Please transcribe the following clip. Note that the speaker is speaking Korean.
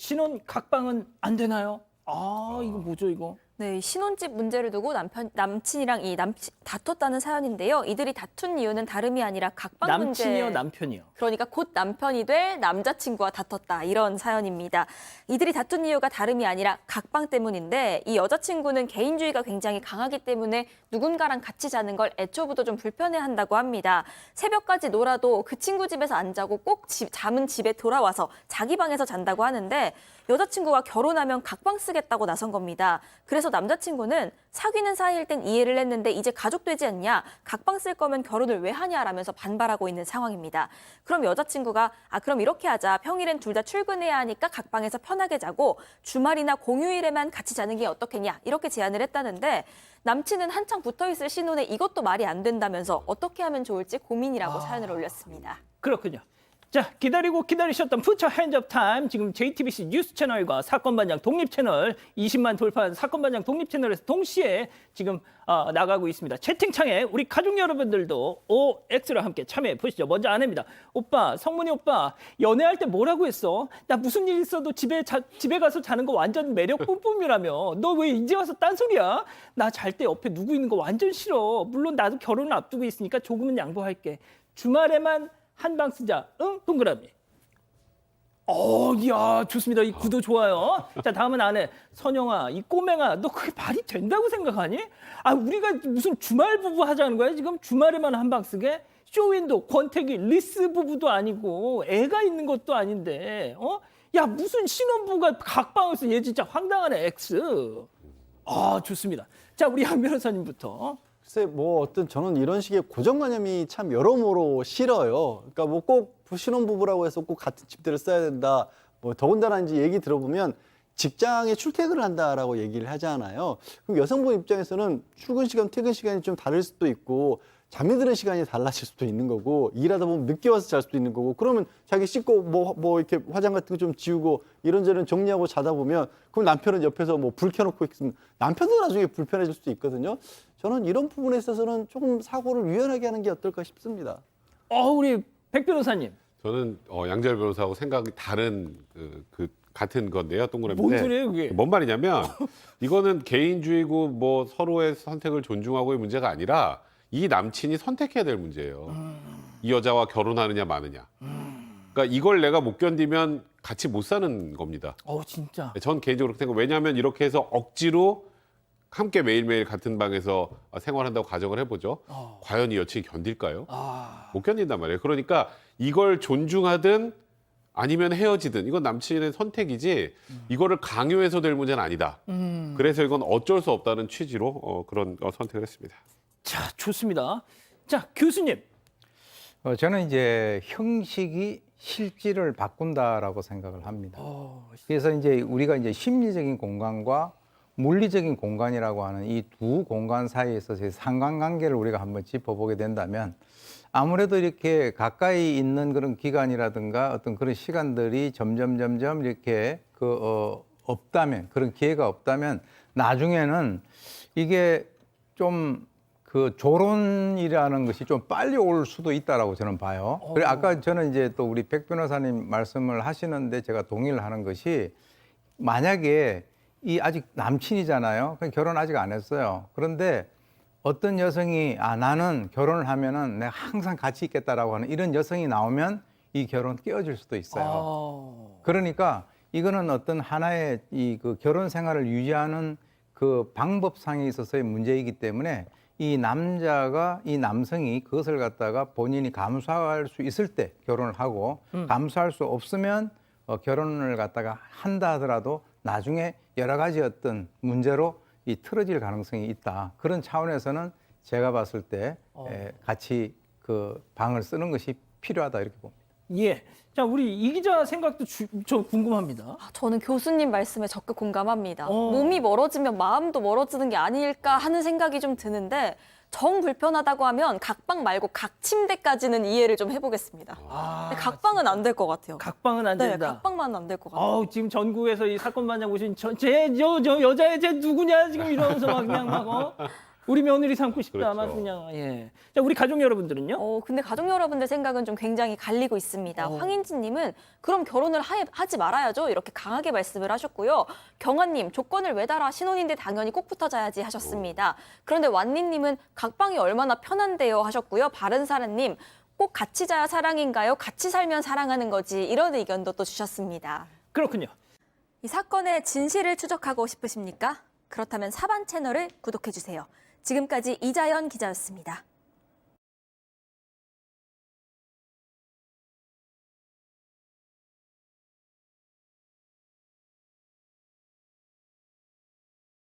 신혼 각방은 안 되나요? 이거 뭐죠, 이거? 네, 신혼집 문제를 두고 남친이랑 다퉜다는 사연인데요. 이들이 다툰 이유는 다름이 아니라 각방 문제. 남친이요, 남편이요? 그러니까 곧 남편이 될 남자친구와 다퉜다 이런 사연입니다. 이들이 다툰 이유가 다름이 아니라 각방 때문인데 이 여자친구는 개인주의가 굉장히 강하기 때문에 누군가랑 같이 자는 걸 애초부터 좀 불편해한다고 합니다. 새벽까지 놀아도 그 친구 집에서 안 자고 꼭 잠은 집에 돌아와서 자기 방에서 잔다고 하는데 여자친구가 결혼하면 각방 쓰겠다고 나선 겁니다. 그래서 남자친구는 사귀는 사이일 땐 이해를 했는데 이제 가족 되지 않냐? 각방 쓸 거면 결혼을 왜 하냐라면서 반발하고 있는 상황입니다. 그럼 여자친구가 그럼 이렇게 하자. 평일엔 둘 다 출근해야 하니까 각방에서 편하게 자고 주말이나 공휴일에만 같이 자는 게 어떻겠냐? 이렇게 제안을 했다는데 남친은 한창 붙어있을 신혼에 이것도 말이 안 된다면서 어떻게 하면 좋을지 고민이라고 사연을 올렸습니다. 그렇군요. 자, 기다리고 기다리셨던 푸처 핸즈업 타임. 지금 JTBC 뉴스 채널과 사건반장 독립 채널 20만 돌파한 사건반장 독립 채널에서 동시에 지금 나가고 있습니다. 채팅창에 우리 가족 여러분들도 OX랑 함께 참여해 보시죠. 먼저 아내입니다. 오빠, 성문이 오빠, 연애할 때 뭐라고 했어? 나 무슨 일 있어도 집에 가서 자는 거 완전 매력 뿜뿜이라며. 너 왜 이제 와서 딴소리야? 나 잘 때 옆에 누구 있는 거 완전 싫어. 물론 나도 결혼을 앞두고 있으니까 조금은 양보할게. 주말에만 한 방 쓰자. 응? 동그라미. 이야, 좋습니다. 이 구도 좋아요. 자, 다음은 아내. 선영아, 이 꼬맹아, 너 그게 말이 된다고 생각하니? 우리가 무슨 주말 부부 하자는 거야? 지금 주말에만 한 방 쓰게? 쇼윈도, 권태기, 리스 부부도 아니고 애가 있는 것도 아닌데, 야, 무슨 신혼부부가 각방을 써? 얘 진짜 황당하네, X. 좋습니다. 자, 우리 한 변호사님부터. 글쎄 저는 이런 식의 고정관념이 참 여러모로 싫어요. 그러니까 뭐 꼭 신혼부부라고 해서 꼭 같은 집들을 써야 된다. 더군다나 이제 얘기 들어보면 직장에 출퇴근을 한다라고 얘기를 하잖아요. 그럼 여성분 입장에서는 출근 시간, 퇴근 시간이 좀 다를 수도 있고 잠이 드는 시간이 달라질 수도 있는 거고 일하다 보면 늦게 와서 잘 수도 있는 거고 그러면 자기 씻고 뭐 이렇게 화장 같은 거 좀 지우고 이런저런 정리하고 자다 보면 그럼 남편은 옆에서 불 켜놓고 있으면 남편도 나중에 불편해질 수도 있거든요. 저는 이런 부분에 있어서는 조금 사고를 유연하게 하는 게 어떨까 싶습니다. 우리 백 변호사님. 저는 양재열 변호사하고 생각이 다른 같은 건데요, 동그라미인데. 뭔 소리예요, 그게? 뭔 말이냐면 이거는 개인주의고 뭐 서로의 선택을 존중하고의 문제가 아니라 이 남친이 선택해야 될 문제예요. 이 여자와 결혼하느냐 마느냐. 그러니까 이걸 내가 못 견디면 같이 못 사는 겁니다. 진짜. 전 개인적으로 그렇게 생각해요. 왜냐하면 이렇게 해서 억지로 함께 매일매일 같은 방에서 생활한다고 가정을 해보죠. 과연 이 여친이 견딜까요? 못 견딘단 말이에요. 그러니까 이걸 존중하든 아니면 헤어지든 이건 남친의 선택이지 이거를 강요해서 될 문제는 아니다. 그래서 이건 어쩔 수 없다는 취지로 그런 선택을 했습니다. 자, 좋습니다. 자, 교수님. 저는 이제 형식이 실질을 바꾼다라고 생각을 합니다. 그래서 이제 우리가 이제 심리적인 공간과 물리적인 공간이라고 하는 이 두 공간 사이에서 상관관계를 우리가 한번 짚어보게 된다면 아무래도 이렇게 가까이 있는 그런 기간이라든가 어떤 그런 시간들이 점점 이렇게 없다면 그런 기회가 없다면 나중에는 이게 좀 조론이라는 것이 좀 빨리 올 수도 있다라고 저는 봐요. 그래 아까 저는 이제 또 우리 백 변호사님 말씀을 하시는데 제가 동의를 하는 것이 만약에 이 아직 남친이잖아요. 결혼 아직 안 했어요. 그런데 어떤 여성이 나는 결혼을 하면은 내가 항상 같이 있겠다라고 하는 이런 여성이 나오면 이 결혼 깨어질 수도 있어요. 그러니까 이거는 어떤 하나의 그 결혼 생활을 유지하는 그 방법상에 있어서의 문제이기 때문에 이 남성이 그것을 갖다가 본인이 감수할 수 있을 때 결혼을 하고 감수할 수 없으면 결혼을 갖다가 한다 하더라도 나중에 여러 가지 어떤 문제로 이 틀어질 가능성이 있다. 그런 차원에서는 제가 봤을 때 같이 그 방을 쓰는 것이 필요하다 이렇게 봅니다. 예. 자, 우리 이 기자 생각도 저 궁금합니다. 저는 교수님 말씀에 적극 공감합니다. 몸이 멀어지면 마음도 멀어지는 게 아닐까 하는 생각이 좀 드는데 정 불편하다고 하면 각방 말고 각 침대까지는 이해를 좀 해보겠습니다. 근데 각방은 안 될 것 같아요. 각방은 안 된다. 네, 각방만 안 될 것 같아요. 지금 전국에서 이 사건 반장 오신 저 여자애 쟤 누구냐 지금 이러면서 막 그냥 막 우리 며느리 삼고 싶다. 그렇죠. 아마 그냥 예. 자, 우리 가족 여러분들은요? 근데 가족 여러분들 생각은 좀 굉장히 갈리고 있습니다. 황인진님은 그럼 결혼을 하지 말아야죠. 이렇게 강하게 말씀을 하셨고요. 경아님, 조건을 왜 달아? 신혼인데 당연히 꼭 붙어 자야지 하셨습니다. 그런데 완니님은 각방이 얼마나 편한데요 하셨고요. 바른사람님, 꼭 같이 자야 사랑인가요? 같이 살면 사랑하는 거지. 이런 의견도 또 주셨습니다. 그렇군요. 이 사건의 진실을 추적하고 싶으십니까? 그렇다면 사반 채널을 구독해주세요. 지금까지 이자연 기자였습니다.